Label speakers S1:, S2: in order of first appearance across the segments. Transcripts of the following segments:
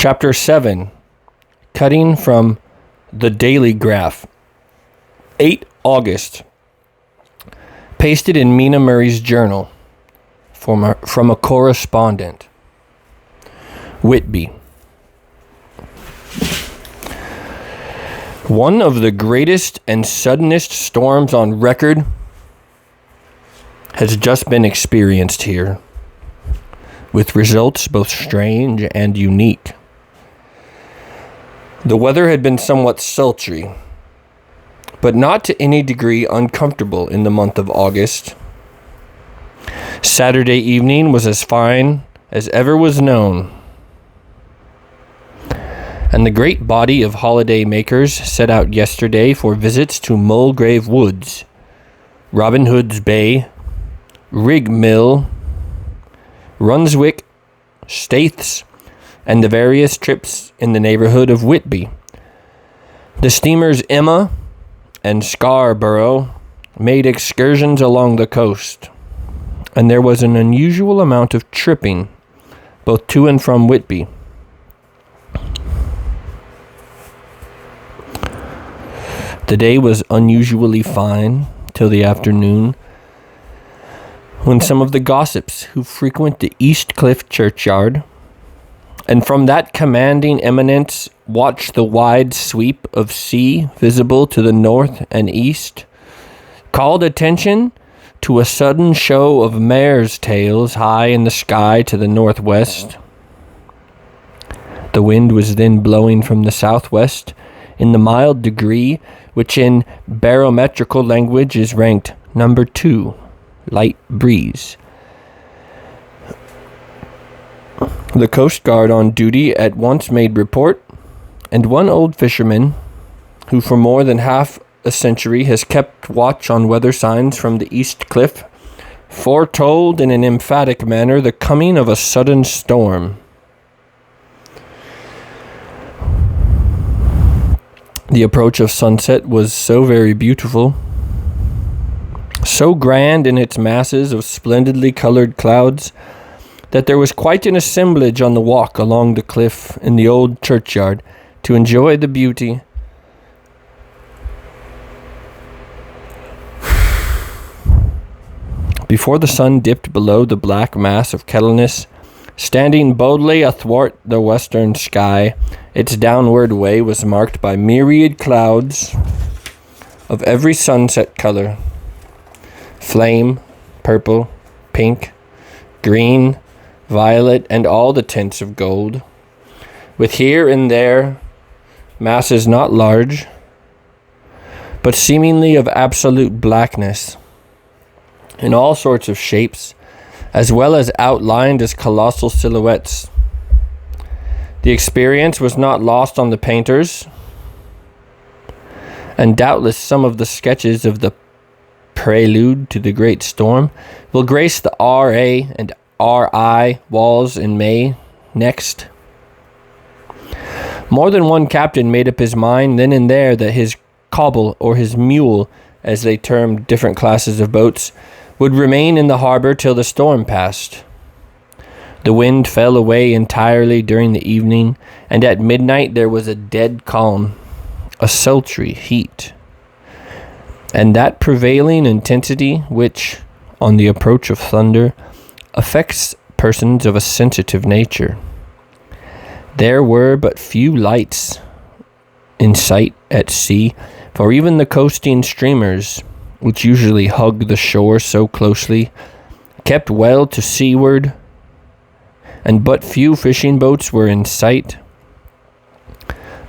S1: Chapter 7. Cutting from the Dailygraph. 8 August. Pasted in Mina Murray's journal from a correspondent. Whitby. One of the greatest and suddenest storms on record has just been experienced here, with results both strange and unique. The weather had been somewhat sultry, but not to any degree uncomfortable in the month of August. Saturday evening was as fine as ever was known, and the great body of holiday makers set out yesterday for visits to Mulgrave Woods, Robin Hood's Bay, Rig Mill, Runswick, Staithes, and the various trips in the neighborhood of Whitby. The steamers Emma and Scarborough made excursions along the coast, and there was an unusual amount of tripping, both to and from Whitby. The day was unusually fine till the afternoon, when some of the gossips who frequent the East Cliff churchyard, and from that commanding eminence watch the wide sweep of sea visible to the north and east, called attention to a sudden show of mares' tails high in the sky to the northwest. The wind was then blowing from the southwest in the mild degree which in barometrical language is ranked number 2, light breeze. The Coast Guard on duty at once made report, and one old fisherman, who for more than half a century has kept watch on weather signs from the East Cliff, foretold in an emphatic manner the coming of a sudden storm. The approach of sunset was so very beautiful, so grand in its masses of splendidly colored clouds, that there was quite an assemblage on the walk along the cliff in the old churchyard to enjoy the beauty. Before the sun dipped below the black mass of Kettleness, standing boldly athwart the western sky, its downward way was marked by myriad clouds of every sunset color: flame, purple, pink, green, violet, and all the tints of gold, with here and there masses not large, but seemingly of absolute blackness, in all sorts of shapes, as well as outlined as colossal silhouettes. The experience was not lost on the painters, and doubtless some of the sketches of the prelude to the great storm will grace the R.A. and R.I. walls in May next. More than one captain made up his mind then and there that his cobble, or his mule, as they termed different classes of boats, would remain in the harbor till the storm passed. The wind fell away entirely during the evening, and at midnight there was a dead calm, a sultry heat, and that prevailing intensity which, on the approach of thunder, affects persons of a sensitive nature. There were but few lights in sight at sea, for even the coasting steamers, which usually hug the shore so closely, kept well to seaward, and but few fishing boats were in sight.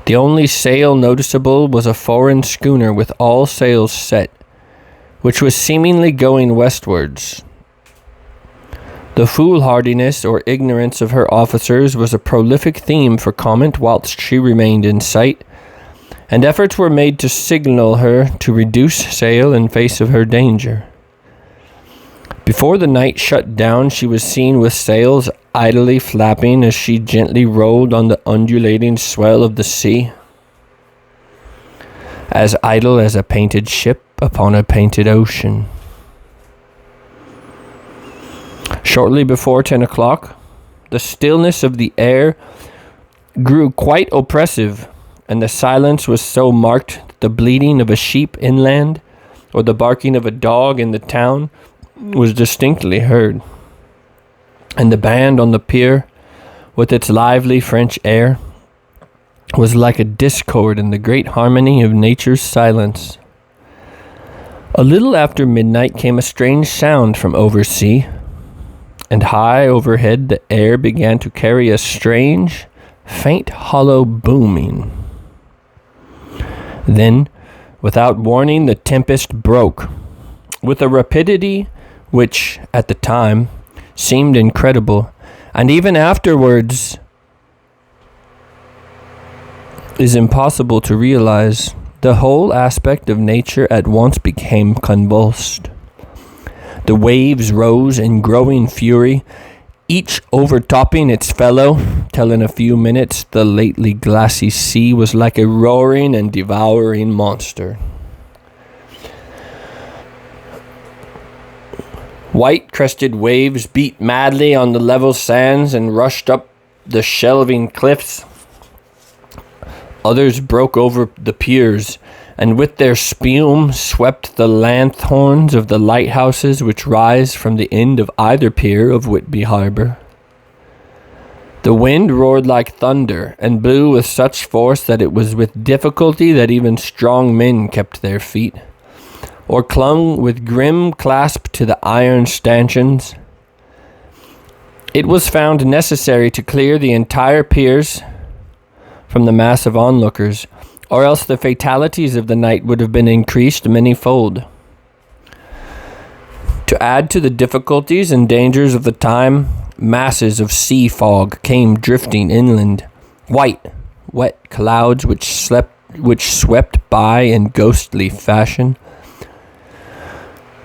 S1: The only sail noticeable was a foreign schooner with all sails set, which was seemingly going westwards. The foolhardiness or ignorance of her officers was a prolific theme for comment whilst she remained in sight, and efforts were made to signal her to reduce sail in face of her danger. Before the night shut down, she was seen with sails idly flapping as she gently rolled on the undulating swell of the sea, as idle as a painted ship upon a painted ocean. Shortly before 10 o'clock, the stillness of the air grew quite oppressive, and the silence was so marked that the bleating of a sheep inland or the barking of a dog in the town was distinctly heard. And the band on the pier, with its lively French air, was like a discord in the great harmony of nature's silence. A little after midnight came a strange sound from oversea, and high overhead the air began to carry a strange, faint, hollow booming. Then, without warning, the tempest broke, with a rapidity which, at the time, seemed incredible, and even afterwards is impossible to realize. The whole aspect of nature at once became convulsed. The waves rose in growing fury, each overtopping its fellow, till in a few minutes the lately glassy sea was like a roaring and devouring monster. White-crested waves beat madly on the level sands and rushed up the shelving cliffs. Others broke over the piers, and with their spume swept the lanthorns of the lighthouses which rise from the end of either pier of Whitby Harbour. The wind roared like thunder, and blew with such force that it was with difficulty that even strong men kept their feet, or clung with grim clasp to the iron stanchions. It was found necessary to clear the entire piers from the mass of onlookers, or else the fatalities of the night would have been increased many-fold. To add to the difficulties and dangers of the time, masses of sea fog came drifting inland, white, wet clouds which swept by in ghostly fashion,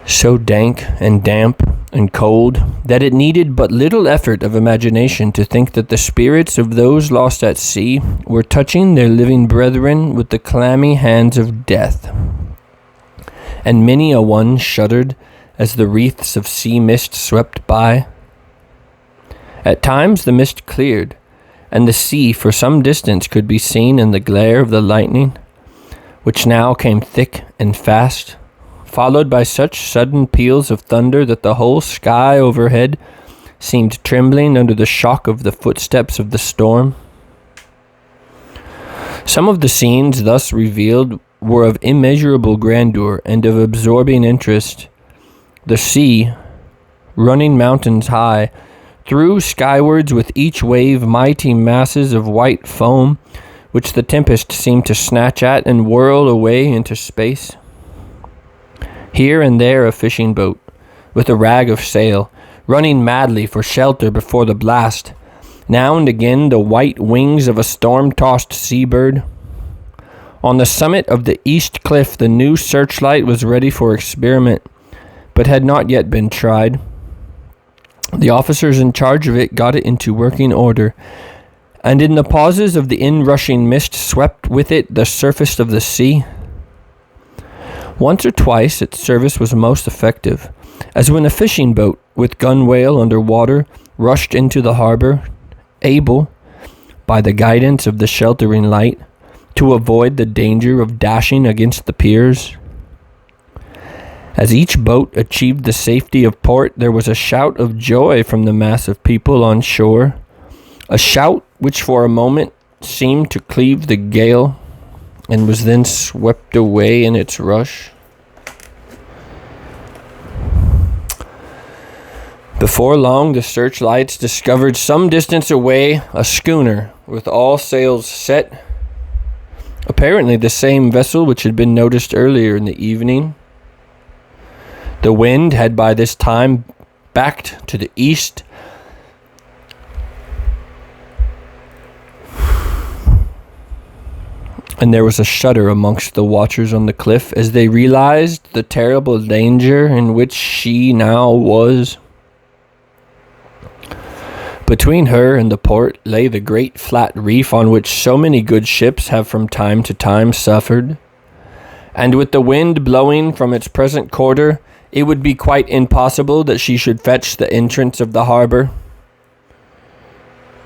S1: so dank and damp and cold that it needed but little effort of imagination to think that the spirits of those lost at sea were touching their living brethren with the clammy hands of death. And many a one shuddered as the wreaths of sea mist swept by. At times the mist cleared, and the sea for some distance could be seen in the glare of the lightning, which now came thick and fast, followed by such sudden peals of thunder that the whole sky overhead seemed trembling under the shock of the footsteps of the storm. Some of the scenes thus revealed were of immeasurable grandeur and of absorbing interest. The sea, running mountains high, threw skywards with each wave mighty masses of white foam, which the tempest seemed to snatch at and whirl away into space. Here and there a fishing boat, with a rag of sail, running madly for shelter before the blast. Now and again the white wings of a storm-tossed seabird. On the summit of the east cliff the new searchlight was ready for experiment, but had not yet been tried. The officers in charge of it got it into working order, and in the pauses of the inrushing mist swept with it the surface of the sea. Once or twice its service was most effective, as when a fishing boat with gunwale under water rushed into the harbour, able, by the guidance of the sheltering light, to avoid the danger of dashing against the piers. As each boat achieved the safety of port, there was a shout of joy from the mass of people on shore, a shout which for a moment seemed to cleave the gale and was then swept away in its rush. Before long, the searchlights discovered some distance away a schooner with all sails set, apparently the same vessel which had been noticed earlier in the evening. The wind had by this time backed to the east, and there was a shudder amongst the watchers on the cliff as they realized the terrible danger in which she now was. Between her and the port lay the great flat reef on which so many good ships have from time to time suffered, and with the wind blowing from its present quarter, it would be quite impossible that she should fetch the entrance of the harbour.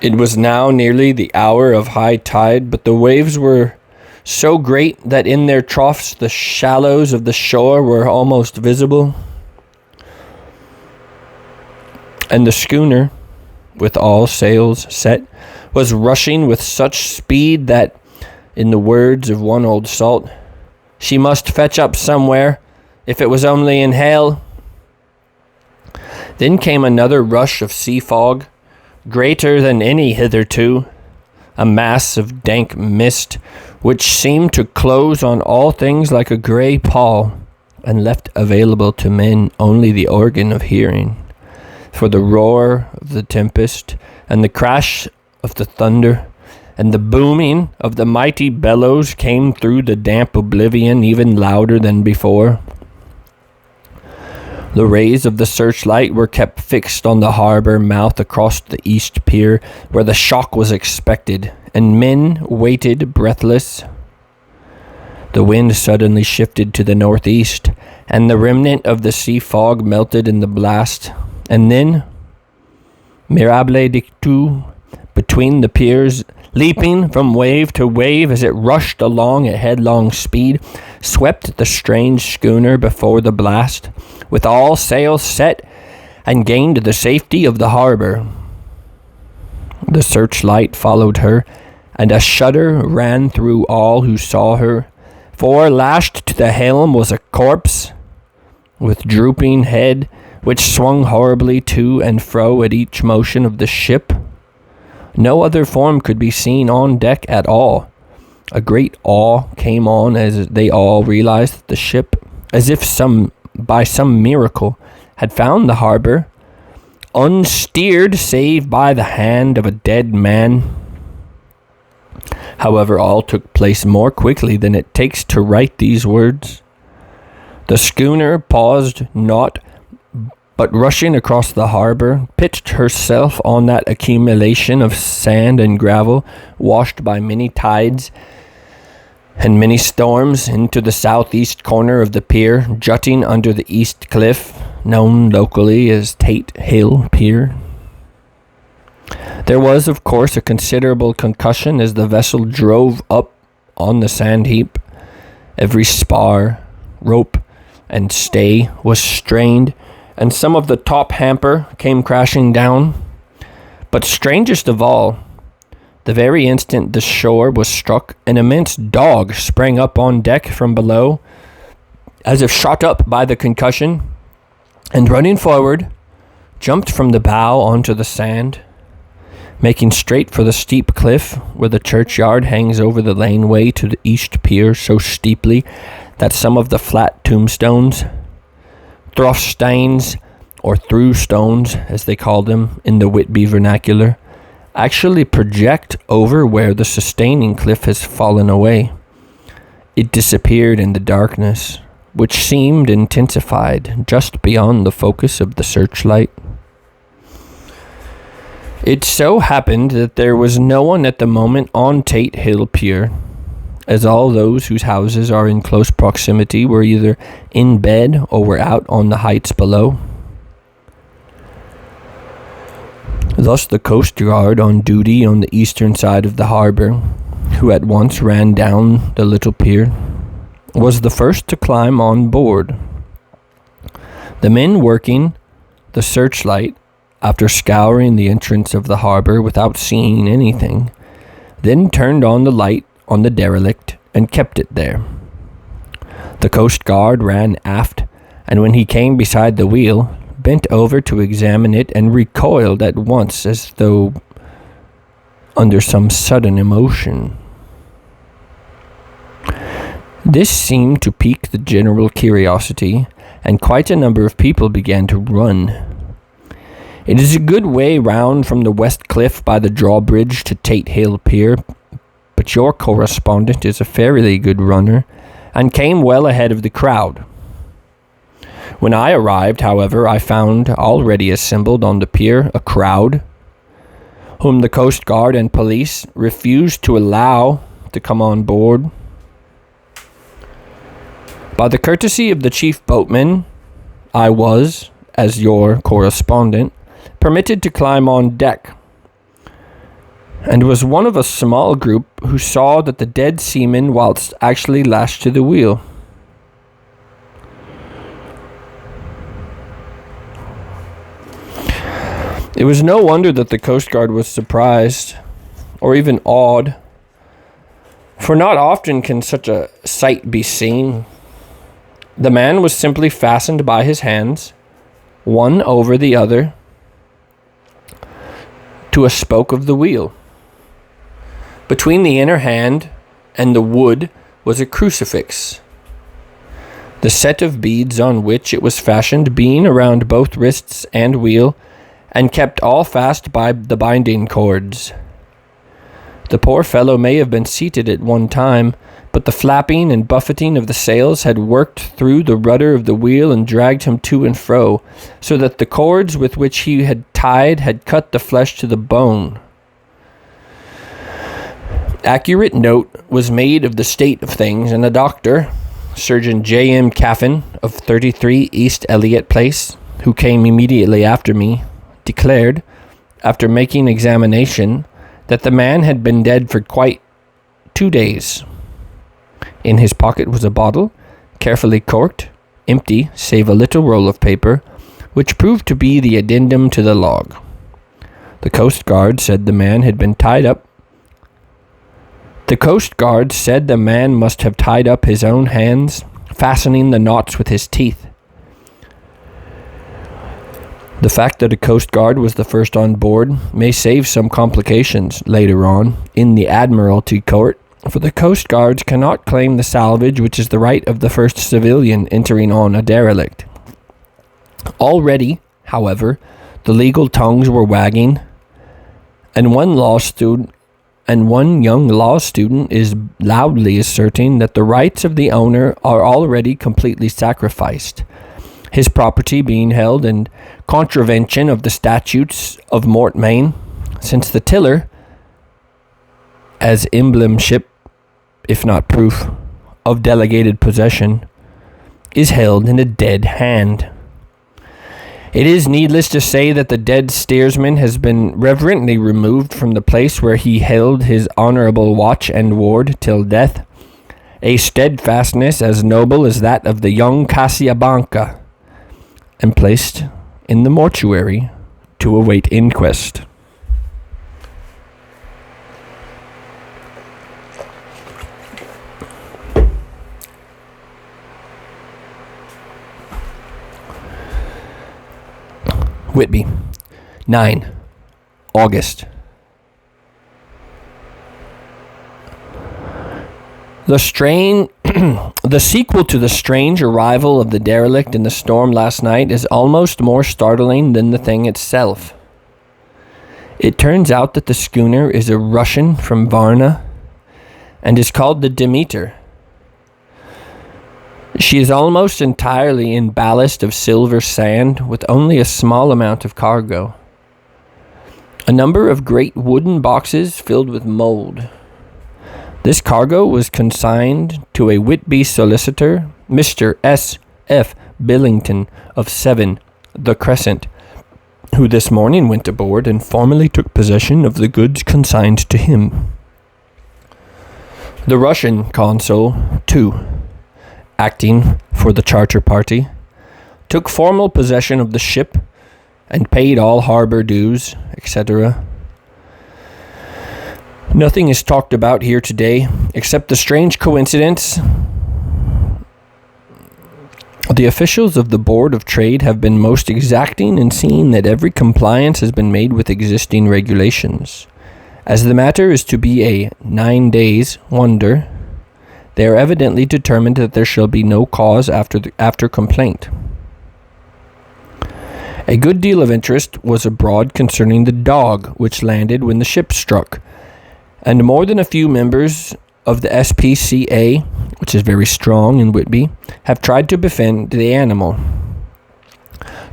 S1: It was now nearly the hour of high tide, but the waves were so great that in their troughs the shallows of the shore were almost visible. And the schooner, with all sails set, was rushing with such speed that, in the words of one old salt, she must fetch up somewhere, if it was only in hell. Then came another rush of sea fog, greater than any hitherto, a mass of dank mist, which seemed to close on all things like a grey pall, and left available to men only the organ of hearing. For the roar of the tempest, and the crash of the thunder, and the booming of the mighty bellows came through the damp oblivion even louder than before. The rays of the searchlight were kept fixed on the harbour mouth across the east pier, where the shock was expected, and men waited breathless. The wind suddenly shifted to the northeast, and the remnant of the sea fog melted in the blast, and then, mirable dictu, between the piers, leaping from wave to wave as it rushed along at headlong speed, swept the strange schooner before the blast, with all sails set, and gained the safety of the harbour. The searchlight followed her, and a shudder ran through all who saw her, for lashed to the helm was a corpse, with drooping head, which swung horribly to and fro at each motion of the ship. No other form could be seen on deck at all. A great awe came on as they all realized that the ship, as if by some miracle, had found the harbour, unsteered save by the hand of a dead man. However, all took place more quickly than it takes to write these words. The schooner paused not, but rushing across the harbour, pitched herself on that accumulation of sand and gravel, washed by many tides and many storms, into the southeast corner of the pier, jutting under the east cliff, known locally as Tate Hill Pier. There was, of course, a considerable concussion as the vessel drove up on the sand heap. Every spar, rope, and stay was strained, and some of the top hamper came crashing down. But strangest of all, the very instant the shore was struck, an immense dog sprang up on deck from below, as if shot up by the concussion, and running forward, jumped from the bow onto the sand, making straight for the steep cliff where the churchyard hangs over the laneway to the east pier so steeply that some of the flat tombstones, Throffsteins, or through stones, as they call them in the Whitby vernacular, actually project over where the sustaining cliff has fallen away. It disappeared in the darkness, which seemed intensified just beyond the focus of the searchlight. It so happened that there was no one at the moment on Tate Hill Pier, as all those whose houses are in close proximity were either in bed or were out on the heights below. Thus the coast guard on duty on the eastern side of the harbour, who at once ran down the little pier, was the first to climb on board. The men working the searchlight, after scouring the entrance of the harbour without seeing anything, then turned on the light on the derelict and kept it there. The coast guard ran aft, and when he came beside the wheel, bent over to examine it and recoiled at once as though under some sudden emotion. This seemed to pique the general curiosity, and quite a number of people began to run. It is a good way round from the west cliff by the drawbridge to Tate Hill Pier, but your correspondent is a fairly good runner, and came well ahead of the crowd. When I arrived, however, I found already assembled on the pier a crowd, whom the Coast Guard and police refused to allow to come on board. By the courtesy of the chief boatman, I was, as your correspondent, permitted to climb on deck. and was one of a small group who saw that the dead seaman whilst actually lashed to the wheel. It was no wonder that the Coast Guard was surprised, or even awed, for not often can such a sight be seen. The man was simply fastened by his hands, one over the other, to a spoke of the wheel. Between the inner hand and the wood was a crucifix, the set of beads on which it was fashioned being around both wrists and wheel, and kept all fast by the binding cords. The poor fellow may have been seated at one time, but the flapping and buffeting of the sails had worked through the rudder of the wheel and dragged him to and fro, so that the cords with which he had tied had cut the flesh to the bone. Accurate note was made of the state of things, and a doctor, Surgeon J.M. Caffin of 33 East Elliot Place, who came immediately after me, declared, after making examination, that the man had been dead for quite 2 days. In his pocket was a bottle, carefully corked, empty save a little roll of paper, which proved to be the addendum to the log. The Coast Guard said the man had been tied up. The Coast Guard said the man must have tied up his own hands, fastening the knots with his teeth. The fact that a Coast Guard was the first on board may save some complications later on in the Admiralty Court, for the Coast Guards cannot claim the salvage which is the right of the first civilian entering on a derelict. Already, however, the legal tongues were wagging, and one young law student is loudly asserting that the rights of the owner are already completely sacrificed, his property being held in contravention of the statutes of Mortmain, since the tiller, as emblemship, if not proof, of delegated possession, is held in a dead hand. It is needless to say that the dead steersman has been reverently removed from the place where he held his honourable watch and ward till death, a steadfastness as noble as that of the young Casiablanca, and placed in the mortuary to await inquest. Whitby, 9 August. The sequel to the strange arrival of the derelict in the storm last night is almost more startling than the thing itself. It turns out that the schooner is a Russian from Varna and is called the Demeter. She is almost entirely in ballast of silver sand with only a small amount of cargo. A number of great wooden boxes filled with mold. This cargo was consigned to a Whitby solicitor, Mr. S. F. Billington of 7, The Crescent, who this morning went aboard and formally took possession of the goods consigned to him. The Russian consul, too, acting for the charter party, took formal possession of the ship and paid all harbour dues, etc. Nothing is talked about here today except the strange coincidence. The officials of the Board of Trade have been most exacting in seeing that every compliance has been made with existing regulations. As the matter is to be a 9 days wonder, they are evidently determined that there shall be no cause after complaint. A good deal of interest was abroad concerning the dog which landed when the ship struck, and more than a few members of the SPCA, which is very strong in Whitby, have tried to befriend the animal.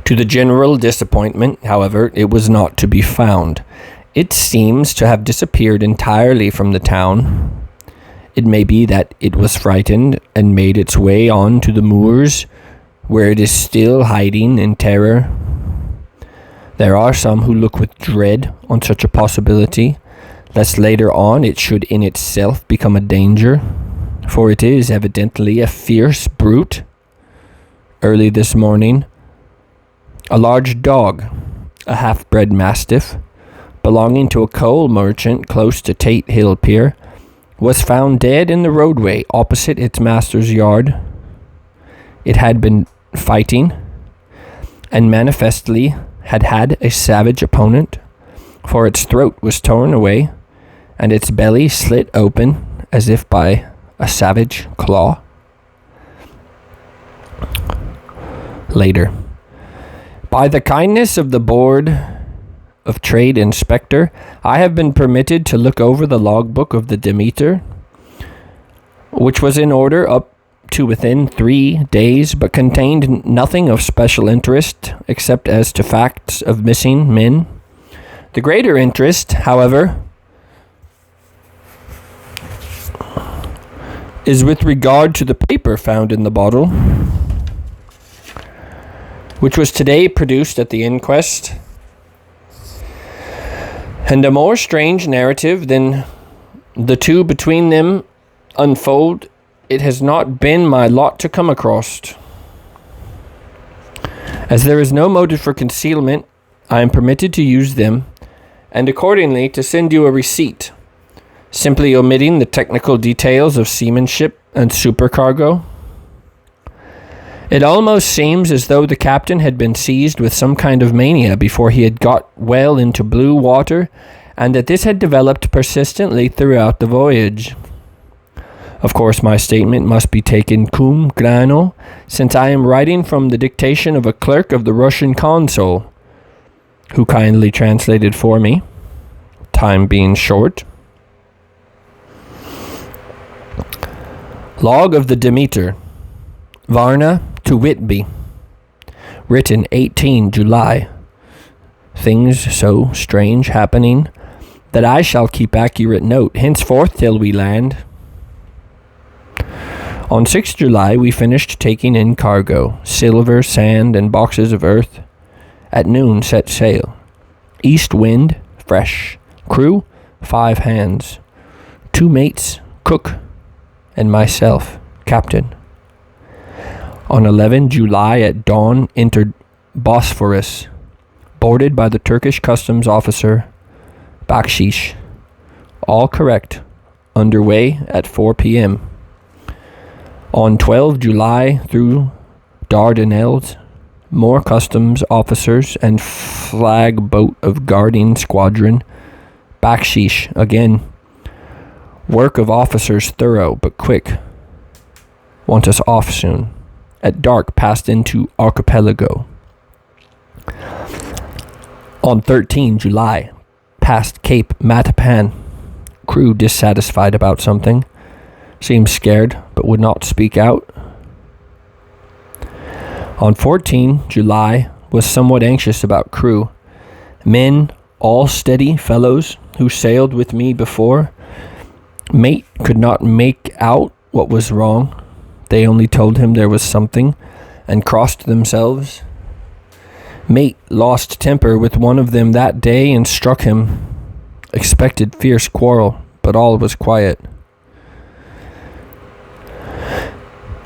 S1: To the general disappointment, however, it was not to be found. It seems to have disappeared entirely from the town. It may be that it was frightened and made its way on to the moors, where it is still hiding in terror. There are some who look with dread on such a possibility, lest later on it should in itself become a danger, for it is evidently a fierce brute. Early this morning, a large dog, a half-bred mastiff, belonging to a coal merchant close to Tate Hill Pier, was found dead in the roadway opposite its master's yard. It had been fighting, and manifestly had a savage opponent, for its throat was torn away, and its belly slit open as if by a savage claw. Later, by the kindness of the Board of Trade Inspector, I have been permitted to look over the logbook of the Demeter, which was in order up to within 3 days, but contained nothing of special interest except as to facts of missing men. The greater interest, however, is with regard to the paper found in the bottle, which was today produced at the inquest, and a more strange narrative than the two between them unfold it has not been my lot to come across. As there is no motive for concealment, I am permitted to use them, and accordingly to send you a receipt, simply omitting the technical details of seamanship and supercargo. It almost seems as though the captain had been seized with some kind of mania before he had got well into blue water, and that this had developed persistently throughout the voyage. Of course, my statement must be taken cum grano, since I am writing from the dictation of a clerk of the Russian consul, who kindly translated for me, time being short. Log of the Demeter, Varna to Whitby, written 18 July. Things so strange happening that I shall keep accurate note henceforth till we land. On 6 July, we finished taking in cargo, silver, sand, and boxes of earth. At noon, set sail. East wind, fresh. Crew, 5 hands. 2 mates, cook, and myself, captain. On 11 July at dawn, entered Bosphorus, boarded by the Turkish customs officer, Bakshish. All correct. Underway at 4 p.m. On 12 July through Dardanelles, more customs officers and flag boat of guarding squadron. Bakshish again. Work of officers thorough but quick. Want us off soon. At dark passed into Archipelago. On 13 July, passed Cape Matapan. Crew dissatisfied about something. Seemed scared, but would not speak out. On 14 July, was somewhat anxious about crew. Men, all steady fellows, who sailed with me before. Mate could not make out what was wrong. They only told him there was something, and crossed themselves. Mate lost temper with one of them that day and struck him. Expected fierce quarrel, but all was quiet.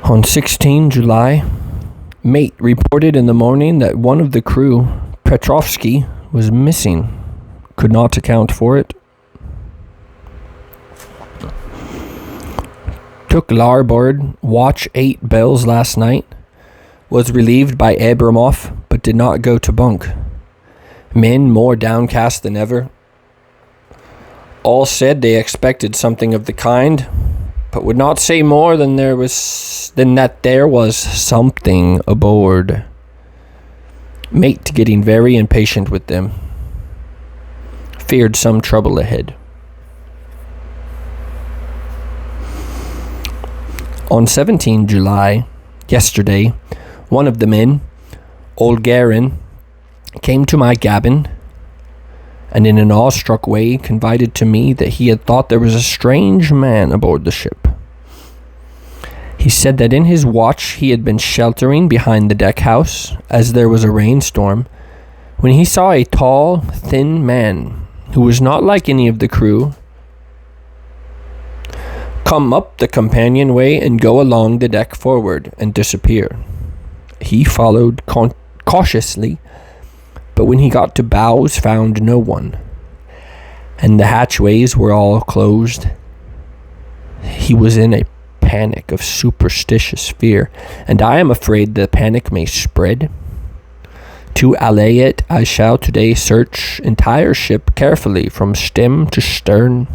S1: On 16 July, mate reported in the morning that one of the crew, Petrovsky, was missing. Could not account for it. Took larboard, watch 8 bells last night. Was relieved by Abramoff, but did not go to bunk. Men more downcast than ever. All said they expected something of the kind, but would not say more than that there was something aboard. Mate getting very impatient with them. Feared some trouble ahead. On 17 July, yesterday, one of the men, old Garin, came to my cabin and in an awestruck way confided to me that he had thought there was a strange man aboard the ship. He said that in his watch he had been sheltering behind the deck house as there was a rainstorm, when he saw a tall, thin man who was not like any of the crew, come up the companionway and go along the deck forward and disappear. He followed cautiously, but when he got to bows, found no one, and the hatchways were all closed. He was in a panic of superstitious fear, and I am afraid the panic may spread. To allay it, I shall today search entire ship carefully from stem to stern.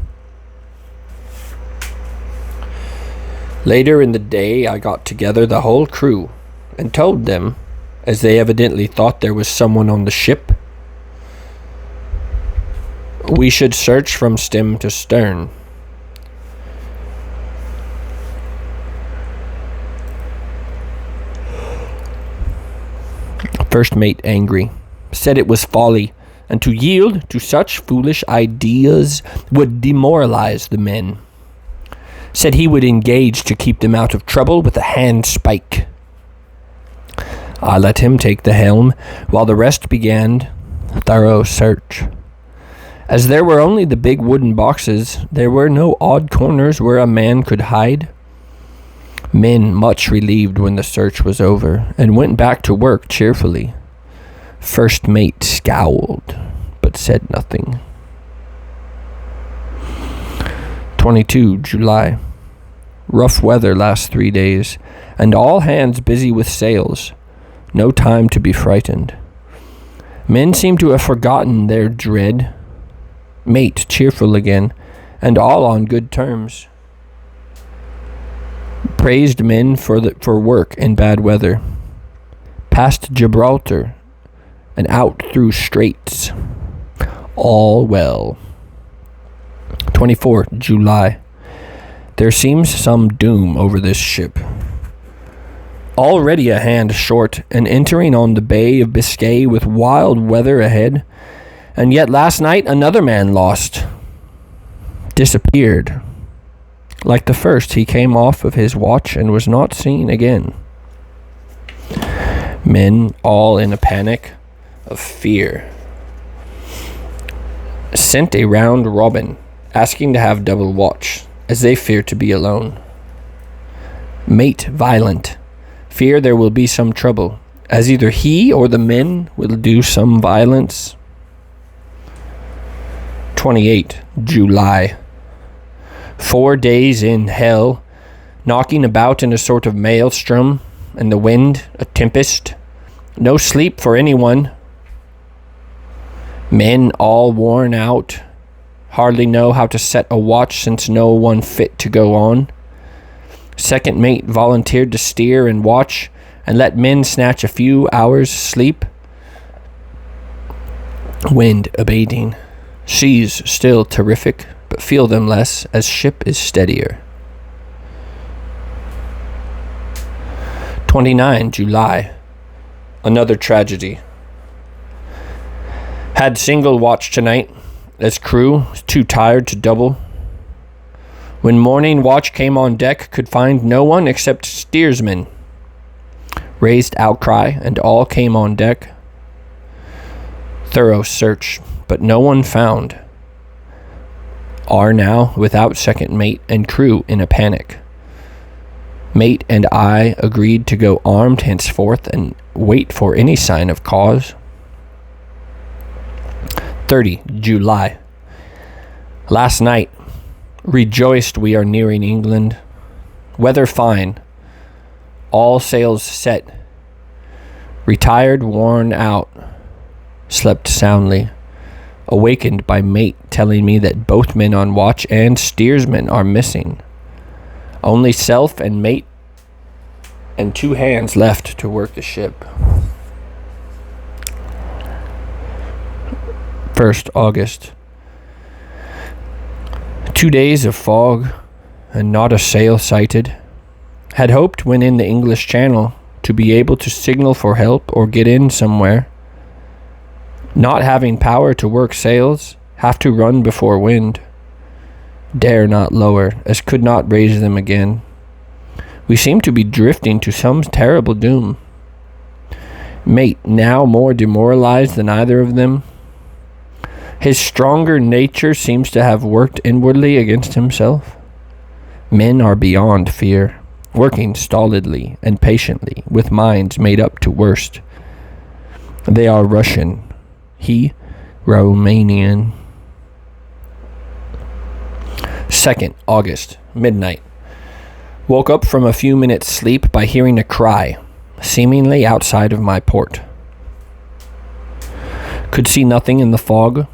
S1: Later in the day, I got together the whole crew and told them, as they evidently thought there was someone on the ship, we should search from stem to stern. First mate, angry, said it was folly, and to yield to such foolish ideas would demoralize the men. Said he would engage to keep them out of trouble with a handspike. I let him take the helm, while the rest began thorough search. As there were only the big wooden boxes, there were no odd corners where a man could hide. Men much relieved when the search was over, and went back to work cheerfully. First mate scowled, but said nothing. 22 July. Rough weather last 3 days, and all hands busy with sails. No time to be frightened. Men seem to have forgotten their dread. Mate cheerful again, and all on good terms. Praised men for work in bad weather. Past Gibraltar and out through straits. All well. 24 July. There seems some doom over this ship. Already a hand short and entering on the Bay of Biscay with wild weather ahead, and yet last night another man lost. Disappeared. Like the first, he came off of his watch and was not seen again. Men all in a panic of fear. Sent a round robin, asking to have double watch, as they fear to be alone. Mate violent, fear there will be some trouble, as either he or the men will do some violence. 28 July. 4 days in hell, knocking about in a sort of maelstrom, and the wind a tempest. No sleep for anyone. Men all worn out, hardly know how to set a watch since no one fit to go on. Second mate volunteered to steer and watch, and let men snatch a few hours' sleep. Wind abating. Seas still terrific, but feel them less as ship is steadier. 29 July. Another tragedy. Had single watch tonight, as crew too tired to double. When morning watch came on deck, could find no one except steersmen. Raised outcry, and all came on deck. Thorough search, but no one found. Are now without second mate and crew in a panic. Mate and I agreed to go armed henceforth and wait for any sign of cause. 30 July. Last night, rejoiced we are nearing England. Weather fine. All sails set. Retired, worn out. Slept soundly. Awakened by mate telling me that both men on watch and steersman are missing. Only self and mate and 2 hands left to work the ship. 1st August. 2 days of fog and not a sail sighted. Had hoped when in the English Channel to be able to signal for help or get in somewhere. Not having power to work sails, have to run before wind. Dare not lower, as could not raise them again. We seem to be drifting to some terrible doom. Mate now more demoralized than either of them. His stronger nature seems to have worked inwardly against himself. Men are beyond fear, working stolidly and patiently with minds made up to worst. They are Russian, he Romanian. 2nd August, midnight. Woke up from a few minutes' sleep by hearing a cry, seemingly outside of my port. Could see nothing in the fog.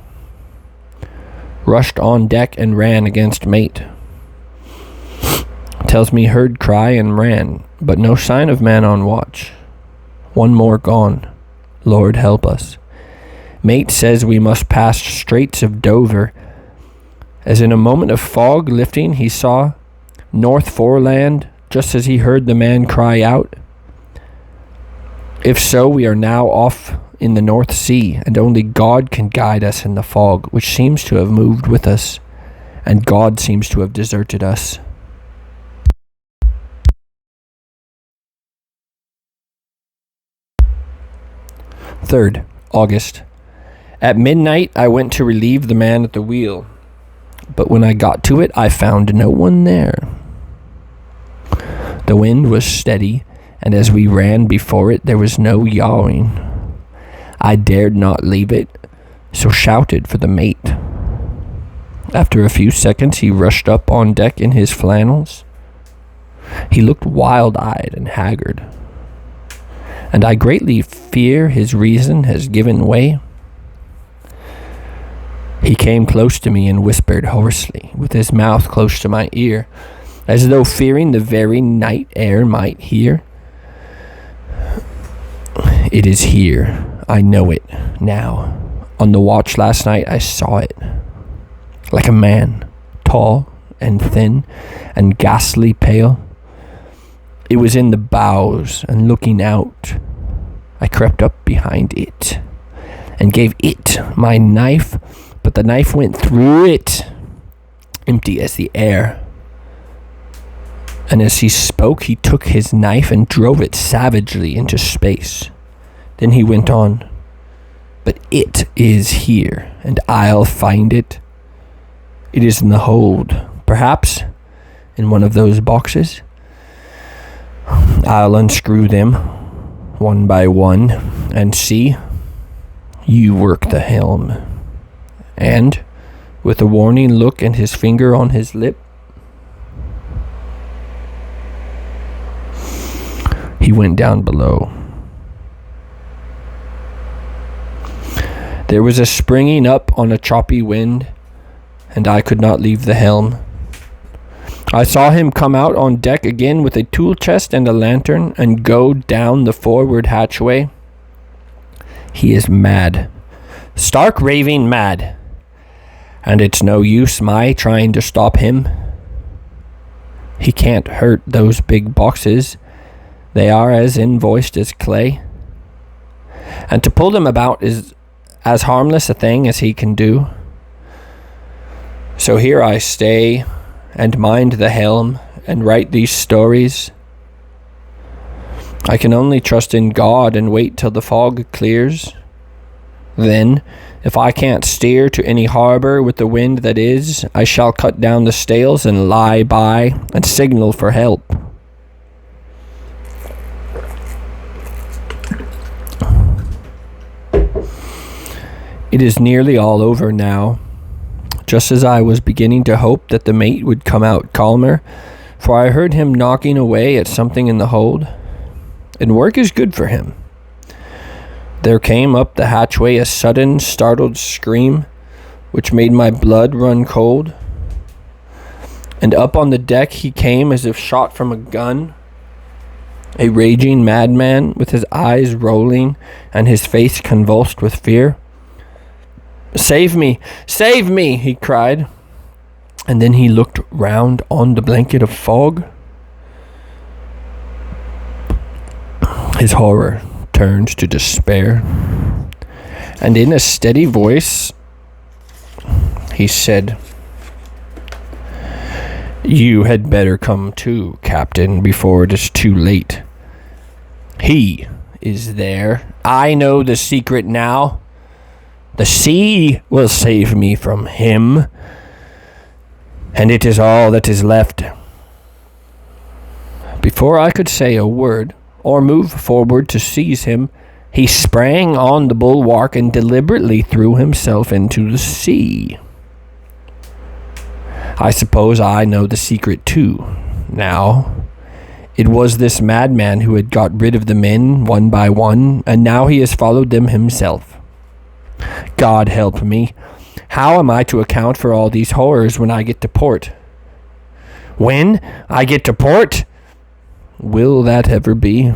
S1: Rushed on deck and ran against mate. Tells me heard cry and ran, but no sign of man on watch. One more gone. Lord help us. Mate says we must pass Straits of Dover. As in a moment of fog lifting, he saw North Foreland, just as he heard the man cry out. If so, we are now off in the North Sea, and only God can guide us in the fog, which seems to have moved with us, and God seems to have deserted us. Third August. At midnight, I went to relieve the man at the wheel, but when I got to it, I found no one there. The wind was steady, and as we ran before it, there was no yawing. I dared not leave it, so shouted for the mate. After a few seconds, he rushed up on deck in his flannels. He looked wild-eyed and haggard, and I greatly fear his reason has given way. He came close to me and whispered hoarsely, with his mouth close to my ear, as though fearing the very night air might hear. It is here. I know it now. On the watch last night, I saw it. Like a man, tall and thin and ghastly pale. It was in the bows and looking out. I crept up behind it and gave it my knife, but the knife went through it, empty as the air. And as he spoke, he took his knife and drove it savagely into space. Then he went on, but it is here, and I'll find it. It is in the hold, perhaps in one of those boxes. I'll unscrew them, one by one, and see. You work the helm. And, with a warning look and his finger on his lip, he went down below. There was a springing up on a choppy wind, and I could not leave the helm. I saw him come out on deck again with a tool chest and a lantern and go down the forward hatchway. He is mad. Stark raving mad. And it's no use my trying to stop him. He can't hurt those big boxes. They are as invoiced as clay. And to pull them about is as harmless a thing as he can do. So here I stay and mind the helm and write these stories. I can only trust in God and wait till the fog clears. Then, if I can't steer to any harbor with the wind that is, I shall cut down the sails and lie by and signal for help. It is nearly all over now. Just as I was beginning to hope that the mate would come out calmer, for I heard him knocking away at something in the hold, and work is good for him. There came up the hatchway a sudden, startled scream, which made my blood run cold, and up on the deck he came as if shot from a gun, a raging madman with his eyes rolling and his face convulsed with fear. "Save me! Save me!" he cried. And then he looked round on the blanket of fog. His horror turned to despair. And in a steady voice, he said, "You had better come too, Captain, before it is too late. He is there. I know the secret now. The sea will save me from him, and it is all that is left. Before I could say a word or move forward to seize him, he sprang on the bulwark and deliberately threw himself into the sea. I suppose I know the secret too, now. It was this madman who had got rid of the men one by one, and now he has followed them himself. God help me. How am I to account for all these horrors when I get to port? When I get to port? Will that ever be?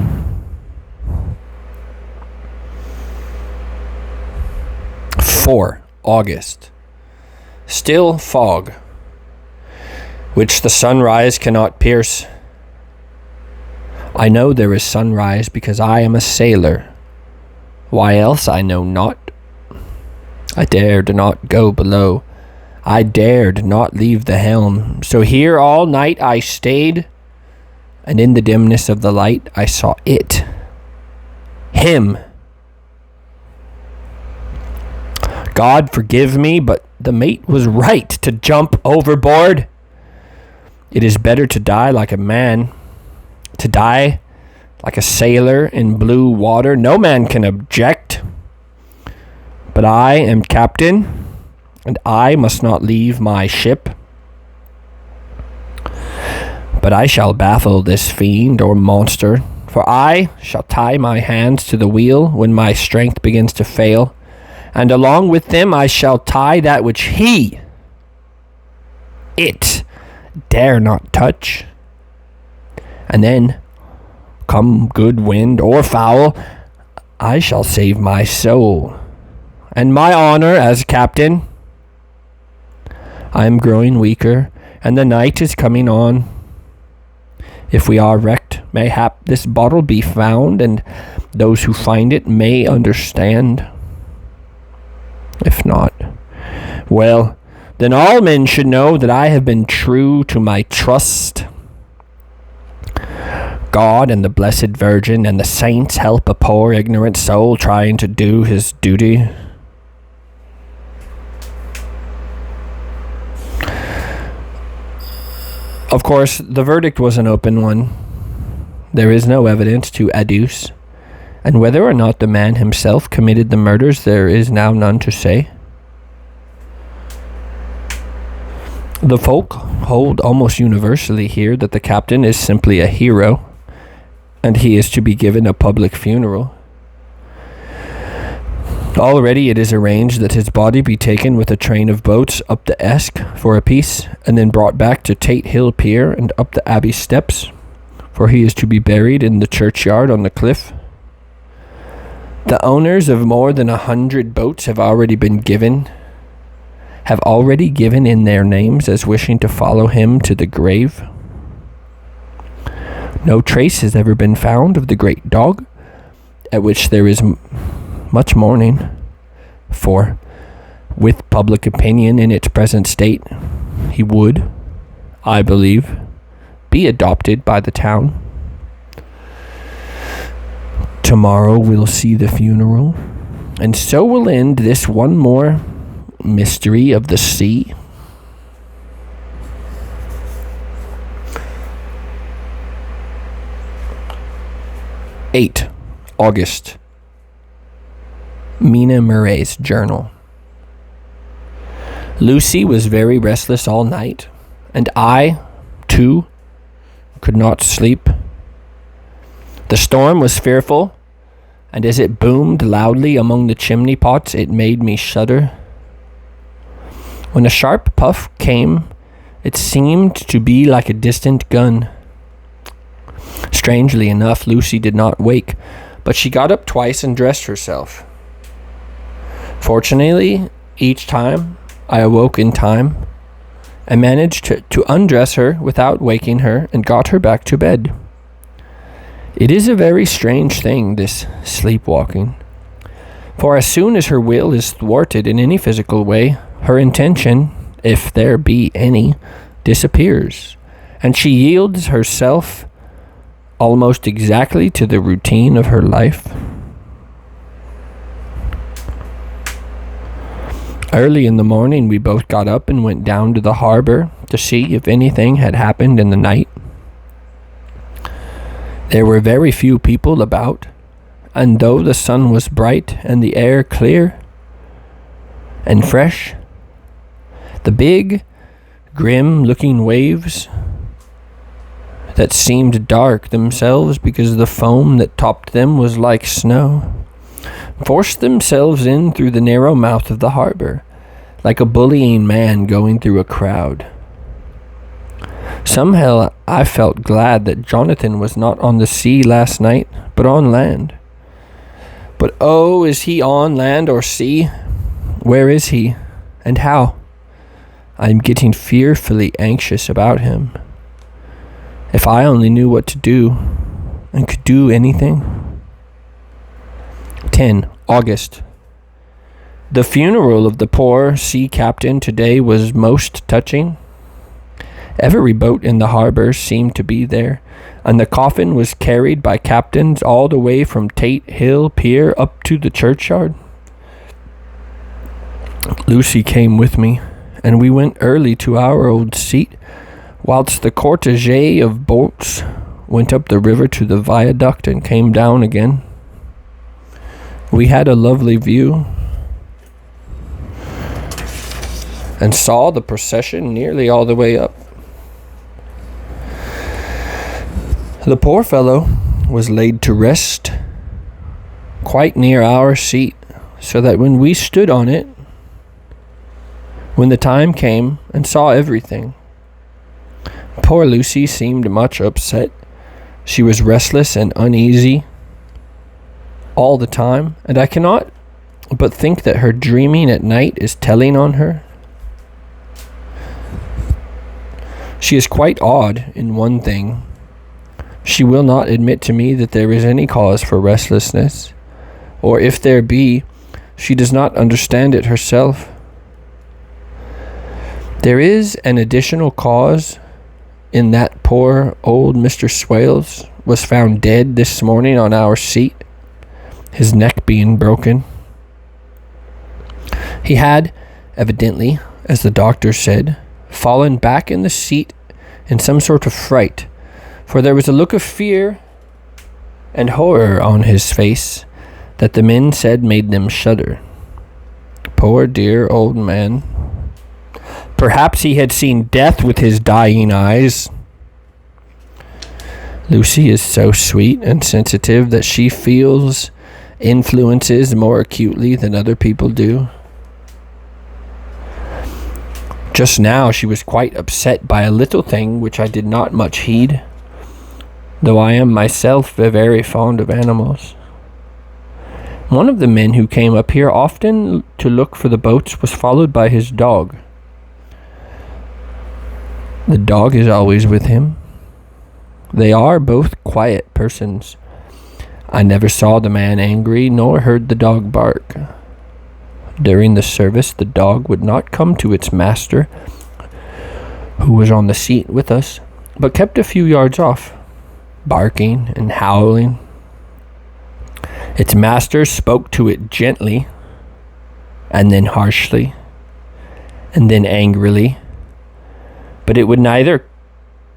S1: August. Still fog, which the sunrise cannot pierce. I know there is sunrise because I am a sailor. Why else I know not. I dared not go below. I dared not leave the helm. So here all night I stayed, and in the dimness of the light I saw it. Him. God forgive me, but the mate was right to jump overboard. It is better to die like a man, to die like a sailor in blue water. No man can object. But I am captain, and I must not leave my ship. But I shall baffle this fiend or monster, for I shall tie my hands to the wheel when my strength begins to fail, and along with them I shall tie that which it dare not touch. And then, come good wind or foul, I shall save my soul and my honor as captain. I am growing weaker, and the night is coming on. If we are wrecked, mayhap this bottle be found, and those who find it may understand. If not, well, then all men should know that I have been true to my trust. God and the Blessed Virgin and the saints help a poor ignorant soul trying to do his duty. Of course, the verdict was an open one. There is no evidence to adduce, and whether or not the man himself committed the murders, there is now none to say. The folk hold almost universally here that the captain is simply a hero, and he is to be given a public funeral. Already it is arranged that his body be taken with a train of boats up the Esk for a piece, and then brought back to Tate Hill Pier and up the Abbey steps, for he is to be buried in the churchyard on the cliff. The owners of more than 100 boats have already given in their names as wishing to follow him to the grave. No trace has ever been found of the great dog, at which there is much mourning, for, with public opinion in its present state, he would, I believe, be adopted by the town. Tomorrow we'll see the funeral, and so will end this one more mystery of the sea. August. Mina Murray's journal. Lucy was very restless all night, and I, too, could not sleep. The storm was fearful, and as it boomed loudly among the chimney pots, it made me shudder. When a sharp puff came, it seemed to be like a distant gun. Strangely enough, Lucy did not wake, but she got up twice and dressed herself. Fortunately, each time I awoke in time, I managed to undress her without waking her and got her back to bed. It is a very strange thing, this sleepwalking. For as soon as her will is thwarted in any physical way, her intention, if there be any, disappears, and she yields herself almost exactly to the routine of her life. Early in the morning, we both got up and went down to the harbor to see if anything had happened in the night. There were very few people about, and though the sun was bright and the air clear and fresh, the big, grim-looking waves that seemed dark themselves because the foam that topped them was like snow forced themselves in through the narrow mouth of the harbor, like a bullying man going through a crowd. Somehow I felt glad that Jonathan was not on the sea last night, but on land. But oh, is he on land or sea? Where is he, and how? I am getting fearfully anxious about him. If I only knew what to do, and could do anything. 10. August. The funeral of the poor sea captain today was most touching. Every boat in the harbor seemed to be there, and the coffin was carried by captains all the way from Tate Hill Pier up to the churchyard. Lucy came with me, and we went early to our old seat, whilst the cortege of boats went up the river to the viaduct and came down again. We had a lovely view and saw the procession nearly all the way up. The poor fellow was laid to rest quite near our seat, so that when we stood on it, when the time came and saw everything, poor Lucy seemed much upset. She was restless and uneasy all the time, and I cannot but think that her dreaming at night is telling on her. She is quite odd in one thing. She will not admit to me that there is any cause for restlessness, or if there be, she does not understand it herself. There is an additional cause in that poor old Mr. Swales was found dead this morning on our seat, his neck being broken. He had, evidently, as the doctor said, fallen back in the seat in some sort of fright, for there was a look of fear and horror on his face that the men said made them shudder. Poor dear old man. Perhaps he had seen death with his dying eyes. Lucy is so sweet and sensitive that she feels influences more acutely than other people do. Just now she was quite upset by a little thing which I did not much heed, though I am myself very fond of animals. One of the men who came up here often to look for the boats was followed by his dog. The dog is always with him. They are both quiet persons. I never saw the man angry, nor heard the dog bark. During the service, the dog would not come to its master, who was on the seat with us, but kept a few yards off, barking and howling. Its master spoke to it gently, and then harshly, and then angrily, but it would neither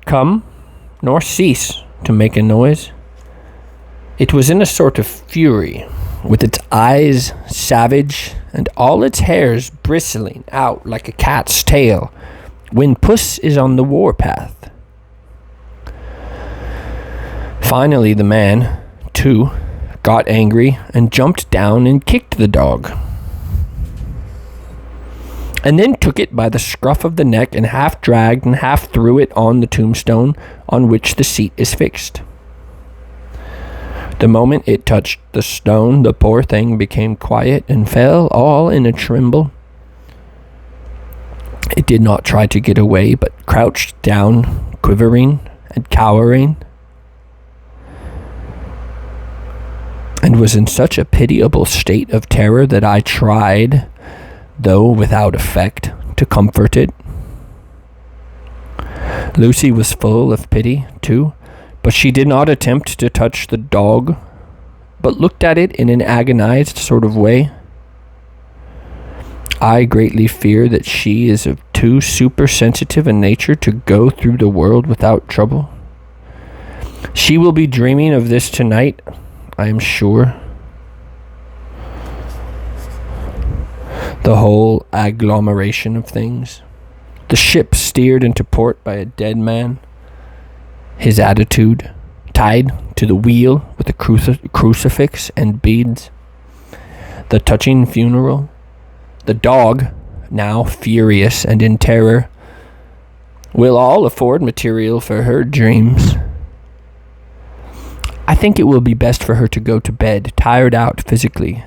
S1: come nor cease to make a noise. It was in a sort of fury, with its eyes savage and all its hairs bristling out like a cat's tail when puss is on the warpath. Finally the man, too, got angry and jumped down and kicked the dog, and then took it by the scruff of the neck and half dragged and half threw it on the tombstone on which the seat is fixed. The moment it touched the stone, the poor thing became quiet and fell all in a tremble. It did not try to get away, but crouched down, quivering and cowering, and was in such a pitiable state of terror that I tried, though without effect, to comfort it. Lucy was full of pity, too, but she did not attempt to touch the dog, but looked at it in an agonized sort of way. I greatly fear that she is of too supersensitive a nature to go through the world without trouble. She will be dreaming of this tonight, I am sure. The whole agglomeration of things. The ship steered into port by a dead man. His attitude, tied to the wheel with a crucifix and beads. The touching funeral. The dog, now furious and in terror, will all afford material for her dreams. I think it will be best for her to go to bed, tired out physically.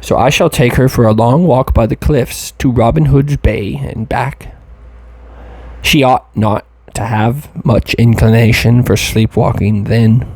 S1: So I shall take her for a long walk by the cliffs to Robin Hood's Bay and back. She ought not to have much inclination for sleepwalking then.